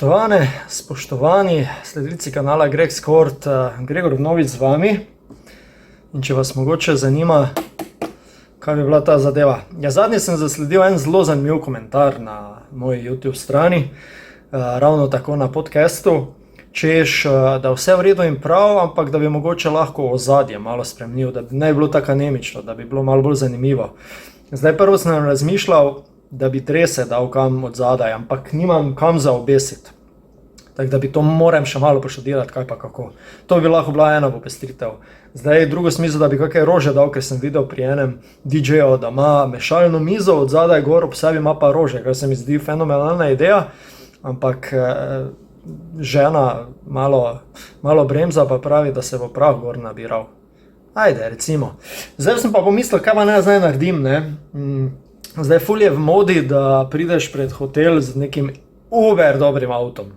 Spoštovane, spoštovani sledilci kanala Greg Skort, Gregor vnovič z vami. In če vas mogoče zanima, kaj bi bila ta zadeva. Zadnji sem zasledil en zelo zanimiv komentar na moji YouTube strani, ravno tako na podcastu, češ, da vse v redu in prav, ampak da bi mogoče lahko ozadje malo spremenil, da bi ne bilo tako anemično, da bi bilo malo bolj zanimivo. Zdaj prvo sem razmišljal, da bi trese dal kam od zadaj, ampak nimam kam za obesiti. Tako da bi to moram še malo poštudirati, kaj pa kako. To bi lahko bila ena popestritev. Zdaj drugo smisel, da bi kakaj rože dal, ker sem videl pri enem DJ-u, da ima mešalno mizo, od zadaj gor ob sebi ima pa rože, kar se mi zdi fenomenalna ideja, ampak žena malo bremza pa pravi, da se bo prah gor nabiral. Ajde, recimo. Zdaj sem pa pomislil, kaj pa ne zdaj naredim, ne? Zdaj ful je v modi, da prideš pred hotel z nekim uber dobrim avtom.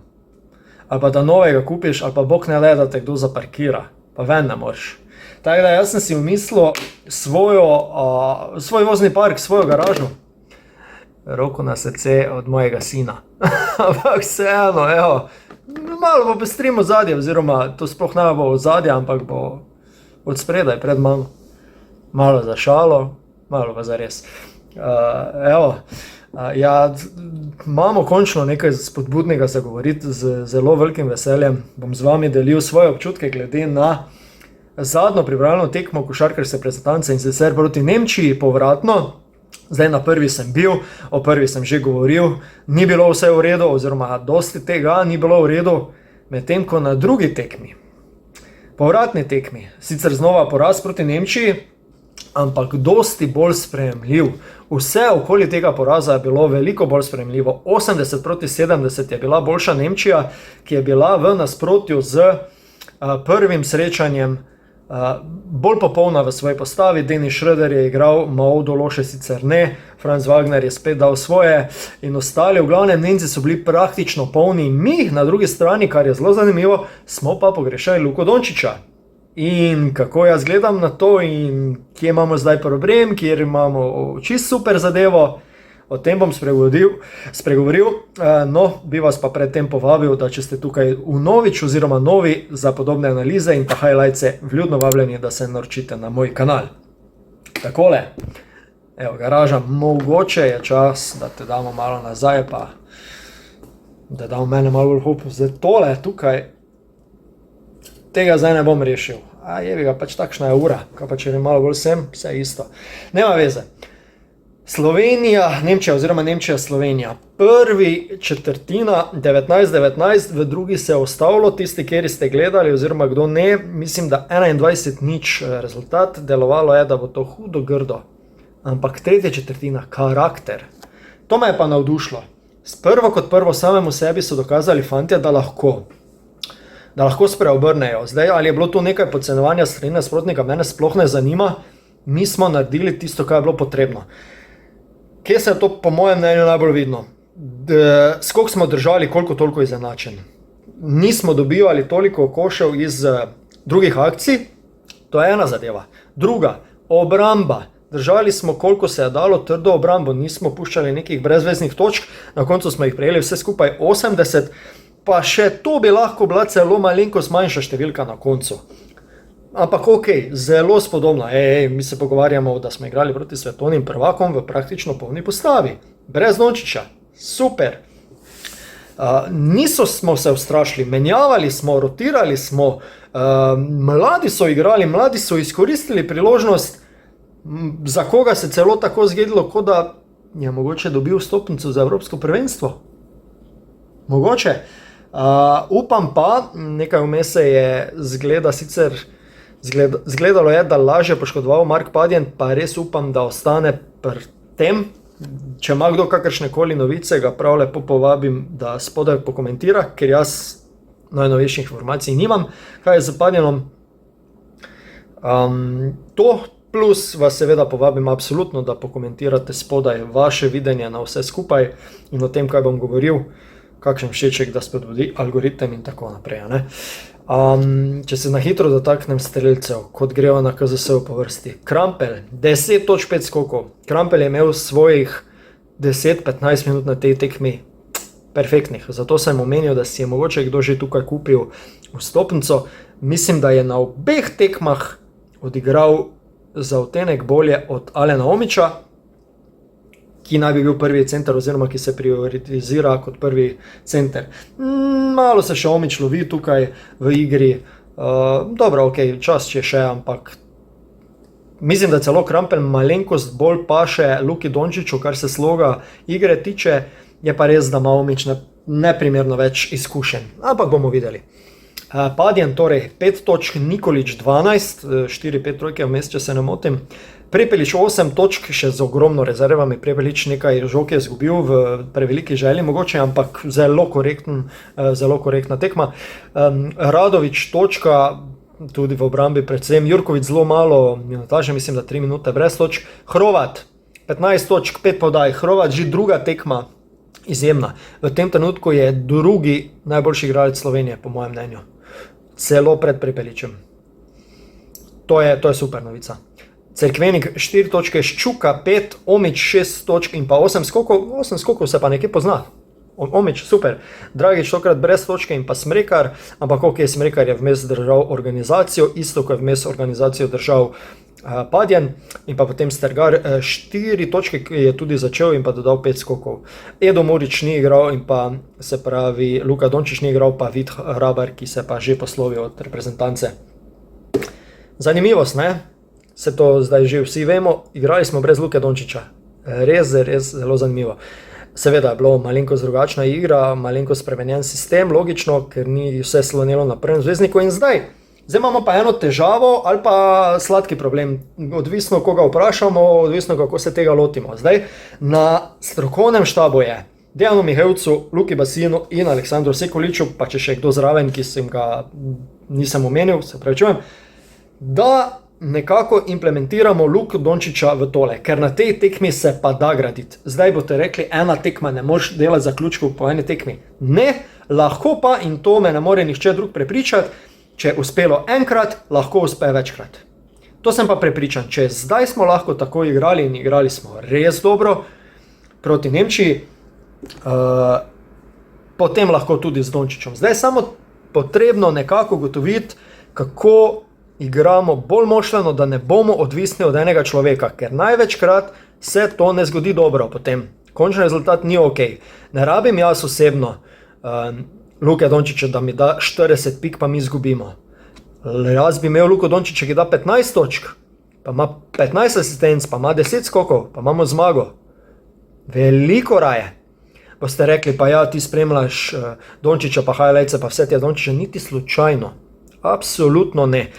Ali pa da novega kupiš, ali pa bog ne le, da te kdo zaparkira. Pa ven ne moreš. Tako da jaz sem si umislil svoj vozni park, svojo garažo. Roko na srce od mojega sina. Ampak vseeno, evo, malo bo pestrimo ozadje, oziroma to sploh ne bo ozadje, ampak bo od spredaj pred mano. Malo za šalo, malo pa za res. Imamo končno nekaj spodbudnega za govoriti z zelo velikim veseljem. Bom z vami delil svoje občutke glede na zadnjo pripravljalno tekmo košarkarske reprezentance in sicer proti Nemčiji povratno. Zdaj na prvi sem bil, o prvi sem že govoril, ni bilo vse v redu, oziroma dosti tega ni bilo v redu, medtem ko na drugi tekmi, povratni tekmi, sicer znova poraz proti Nemčiji, ampak dosti bolj sprejemljiv. Vse okoli tega poraza je bilo veliko bolj sprejemljivo. 80-70 je bila boljša Nemčija, ki je bila v nasprotju z prvim srečanjem bolj popolna v svoji postavi. Dennis Schröder je igral, Mao Dološe sicer ne, Franz Wagner je spet dal svoje in ostali. V glavnem Nemci so bili praktično polni. Mi na drugi strani, kar je zelo zanimivo, smo pa pogrešali Luko Dončića. In kako jaz gledam na to in kje imamo zdaj problem, kjer imamo čisto super zadevo, o tem bom spregovoril. No, bi vas pa predtem povabil, da če ste tukaj vnovič oziroma novi za podobne analize in pa highlightse, vljudno vabljeni, da se naročite na moj kanal. Takole, evo garaža, mogoče je čas, da te damo malo nazaj, pa da damo mene malo bolj hop. Zdaj tole tukaj, tega zdaj ne bom rešil. Jevi ga, pač takšna je ura, kaj pa če je malo bolj sem, vse isto. Nema veze. Slovenija, Nemčija oziroma Nemčija, Slovenija. Prvi četrtina 19-19, v drugi se je ostavilo, tisti, kjer ste gledali oziroma kdo ne, mislim, da 21-0 rezultat, delovalo je, da bo to hudo grdo. Ampak tretja četrtina, karakter. To me je pa navdušilo. Prvo kot prvo samemu sebi so dokazali fantje, da lahko spreobrnejo. Zdaj, ali je bilo to nekaj podcenjevanja strani nasprotnika, mene sploh ne zanima. Mi smo naredili tisto, kar je bilo potrebno. Kje se je to po mojem mnenju najbolj vidno? Skok smo držali koliko toliko izenačen. Nismo dobivali toliko košev iz drugih akcij, to je ena zadeva. Druga, obramba. Držali smo koliko se je dalo trdo obrambo, nismo puščali nekih brezveznih točk, na koncu smo jih prejeli vse skupaj 80, pa še to bi lahko bila celo malenkost manjša številka na koncu. Ampak okej, zelo spodobno. Mi se pogovarjamo, da smo igrali proti svetovnim prvakom v praktično polni postavi. Brez Dončića. Super. Niso smo se ustrašili, menjavali smo, rotirali smo, mladi so igrali, mladi so izkoristili priložnost, za koga se celo tako zgledilo, kot da je mogoče dobil vstopnico za Evropsko prvenstvo. Mogoče. Upam pa, nekaj vmes se je zgledalo je, da lažje poškodoval Mark Padjen, pa res upam, da ostane pri tem. Če ima kdo kakršnekoli novice, ga prav lepo povabim, da spodaj pokomentira, ker jaz najnovejših informacij nimam, kaj je z Padjenom. To plus vas seveda povabim absolutno, da pokomentirate spodaj vaše videnje na vse skupaj in o tem, kaj bom govoril, kakšen všeček, da spodbudi algoritem in tako naprej. Če se na hitro dotaknem strelcev, kot grejo na KZS po vrsti. Krampelj, 10.5 skokov. Krampelj je imel svojih 10-15 minut na tej tekmi perfektnih. Zato sem omenil, da si je mogoče kdo že tukaj kupil vstopnico. Mislim, da je na obeh tekmah odigral za odtenek bolje od Alena Omića, ki naj bi bil prvi center oziroma ki se prioritizira kot prvi center. Malo se še Omić lovi tukaj v igri. Dobro, ok, čas je še, ampak mislim, da celo Krampelj malenkost bolj paše Luki Dončiću, kar se sloga igre tiče, je pa res, da ima Omić neprimerno več izkušenj. Ampak bomo videli. Padjen torej 5 točk, Nikolić 12, 4-5 trojke vmes, če se ne motim. Prepelič 8 točk, še z ogromno rezervami. Prepelič nekaj žog je izgubil v preveliki želji mogoče, ampak zelo korektna tekma. Radović točka, tudi v obrambi predvsem. Jurković zelo malo minutaže, mislim, da 3 minute brez točk. Hrovat 15 točk, 5 podaj. Hrovat že druga tekma, izjemna. V tem trenutku je drugi najboljši igralec Slovenije, po mojem mnenju. Celo pred Prepeličem. To je super novica. Cerkvenik 4 točke, Ščuka 5, Omić 6 točk in pa 8 skokov. 8 skokov se pa nekje pozna. Omić, super. Dragič tokrat brez točke in pa Smrekar, ampak ok, Smrekar je vmes držal organizacijo, isto ko je vmes organizacijo držal Padjen, in pa potem Stergar 4 točke, ki je tudi začel in pa dodal 5 skokov. Edo Murić ni igral in pa se pravi Luka Dončić ni igral, pa Vid Hrabar, ki se pa že poslovil od reprezentance. Zanimivost, ne? Se to zdaj že vsi vemo, igrali smo brez Luke Dončića. Res zelo zanimivo. Seveda je bilo malenkost drugačna igra, malenkost spremenjen sistem, logično, ker ni vse slonelo na prvem zvezdniku in zdaj imamo pa eno težavo ali pa sladki problem, odvisno koga vprašamo, odvisno kako se tega lotimo. Zdaj na strokovnem štabu je Dejanu Mihevcu, Luki Basinu in Aleksandru Sekuliću, pa če še kdo zraven, ki sem ga nisem omenil, se pravičujem, da nekako implementiramo Luko Dončića v tole, ker na tej tekmi se pa da graditi. Zdaj boste rekli, ena tekma, ne moš delati zaključkov po eni tekmi. Ne, lahko pa, in to me ne more nihče drug prepričati, če je uspelo enkrat, lahko uspe večkrat. To sem pa prepričan, če zdaj smo lahko tako igrali in igrali smo res dobro proti Nemčiji, potem lahko tudi z Dončićem. Zdaj je samo potrebno nekako ugotoviti, kako igramo bolj moštveno, da ne bomo odvisni od enega človeka, ker največkrat se to ne zgodi dobro potem. Končni rezultat ni ok. Ne rabim jaz osebno Luke Dončića, da mi da 40 pik, pa mi izgubimo. Jaz bi imel Luko Dončića, ki da 15 točk, pa ima 15 asistenc, pa ima 10 skokov, pa imamo zmago. Veliko raje. Boste rekli, pa ja, ti spremljaš Dončića, pa highlights, pa vse te Dončića, niti slučajno. Absolutno ne.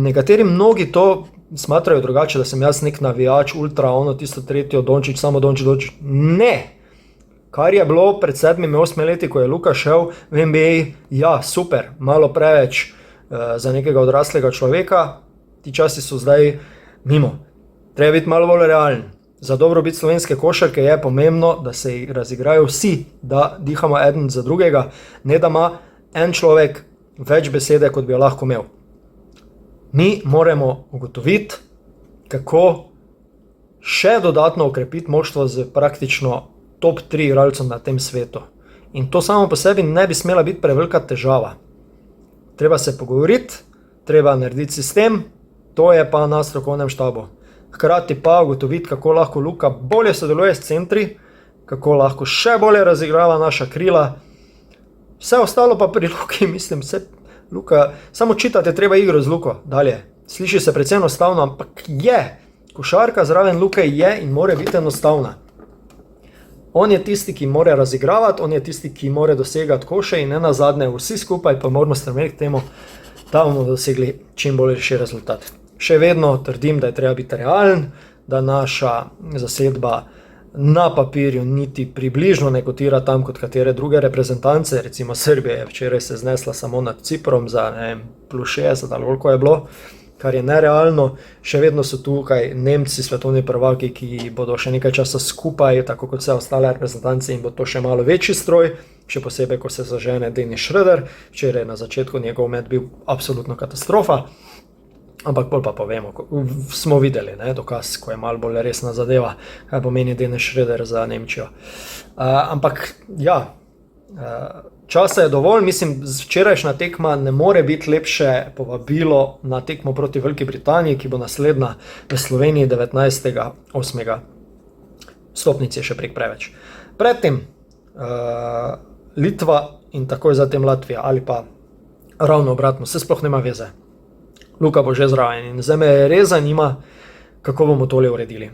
Nekateri mnogi to smatrajo drugače, da sem jaz nek navijač, ultra, ono, tisto tretjo, Dončić, samo Dončić. Ne! Kar je bilo pred 7-8 leti, ko je Luka šel v NBA, ja, super, malo preveč za nekega odraslega človeka, ti časi so zdaj mimo. Treba biti malo bolj realen. Za dobrobit slovenske košarke je pomembno, da se razigrajo vsi, da dihamo eden za drugega, ne da ima en človek več besede, kot bi jo lahko imel. Mi moramo ugotoviti, kako še dodatno okrepiti moštvo z praktično top 3 igralcem na tem svetu. In to samo po sebi ne bi smela biti prevelika težava. Treba se pogovoriti, treba narediti sistem, to je pa na strokovnem štabu. Hkrati pa ugotoviti, kako lahko Luka bolje sodeluje s centri, kako lahko še bolje razigrava naša krila. Vse ostalo pa pri Luki, mislim, Luka, samo čitate treba igro z Luko dalje. Sliši se precej enostavno, ampak je. Košarka zraven Luke je in more biti enostavna. On je tisti, ki more razigravati, on je tisti, ki more dosegati koše in ne nazadnje vsi skupaj pa moramo stremeti k temu, da bomo dosegli čim boljši rezultat. Še vedno trdim, da je treba biti realen, da naša zasedba na papirju niti približno ne kotira tam kot katere druge reprezentance, recimo Srbija je včeraj se znesla samo nad Ciprom za +60 ali koliko je bilo, kar je nerealno. Še vedno so tukaj Nemci, svetovni prvaki, ki bodo še nekaj časa skupaj, tako kot vse ostale reprezentance, in bo to še malo večji stroj, še posebej, ko se zažene Dennis Schröder. Včeraj na začetku njegov met bil absolutno katastrofa, ampak bolj pa povemo, smo videli, dokaz, ko je malo bolj resna zadeva, kaj pomeni Dennis Schröder za Nemčijo. Ampak ja, Časa je dovolj, mislim, včerajšnja tekma ne more biti lepše povabilo na tekmo proti Veliki Britaniji, ki bo naslednja v Sloveniji 19.8. Stopnic je še prek preveč. Predtem Litva in takoj zatem Latvija ali pa ravno obratno, se sploh nema veze. Luka bo že zraven in zdaj me res zanima, kako bomo tole uredili.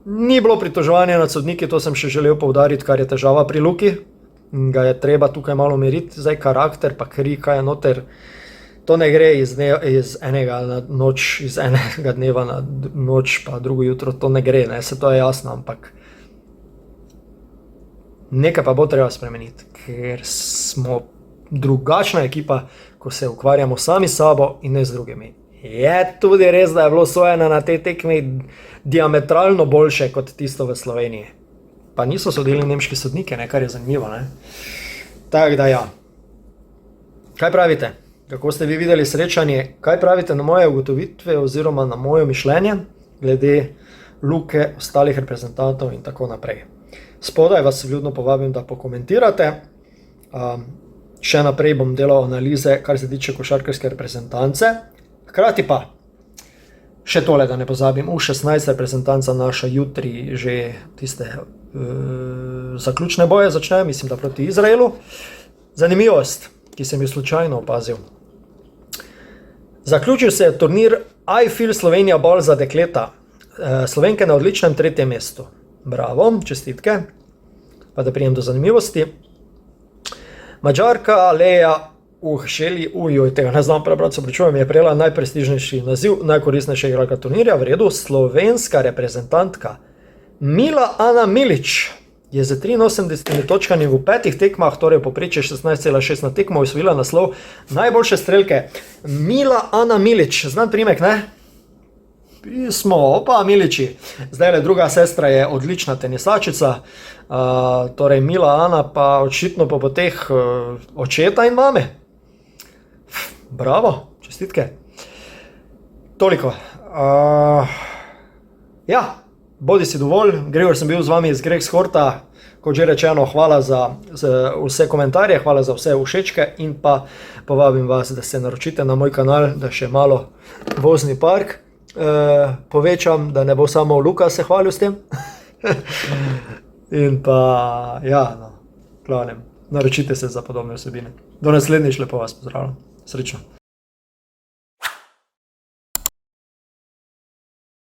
Ni bilo pritoževanja nad sodniki, to sem še želel poudariti, kar je težava pri Luki. Ga je treba tukaj malo meriti, zdaj karakter pa kri, kaj je noter. To ne gre iz enega na noč, iz enega dneva na noč pa drugo jutro, to ne gre, ne, se to je jasno, ampak nekaj pa bo treba spremeniti, ker smo drugačna ekipa, ko se ukvarjamo sami s sabo in ne z drugimi. Je tudi res, da je bilo sojeno na tej tekmi diametralno boljše kot tisto v Sloveniji. Pa niso sodili nemški sodniki, ne, kar je zanimivo, ne. Tako da ja. Kaj pravite? Kako ste vi videli srečanje? Kaj pravite na moje ugotovitve oziroma na moje mišljenje glede Luke, ostalih reprezentantov in tako naprej? Spodaj vas vljudno povabim, da pokomentirate. Še naprej bom delal analize, kar se tiče košarkarske reprezentance. Hkrati pa, še tole, da ne pozabim, U16 reprezentanca naša jutri že tiste zaključne boje začne, mislim, da proti Izraelu. Zanimivost, ki sem jo slučajno opazil. Zaključil se je turnir I Feel Slovenija Ball za dekleta. Slovenke na odličnem 3. mestu. Bravo, čestitke. Pa da prijem do zanimivosti. Mađarka Leja tega ne znam prebrati, se pričujem, je prejela najprestižnejši naziv, najkoristnejša igralka turnirja, v redu. Slovenska reprezentantka Mila Ana Milić je z 83 točkami v 5 tekmah, torej povprečje 16,6 na tekmo, osvojila naslov najboljše strelke. Mila Ana Milić, znan primek, ne? Pismo, opa, Milići. Zdaj le druga sestra je odlična tenisačica, torej Mila Ana pa očitno po poteh očeta in mame. Bravo, čestitke. Toliko. Ja, bodi si dovolj. Gregor sem bil z vami iz Greg Horta. Kot že rečeno, hvala za vse komentarje, hvala za vse všečke in pa povabim vas, da se naročite na moj kanal, da še malo vozni park povečam, da ne bo samo Luka se hvalil s tem. In pa, ja, no, glavnem, naročite se za podobne vsebine. Do naslednjič, lepo vas pozdravljam. Srečno.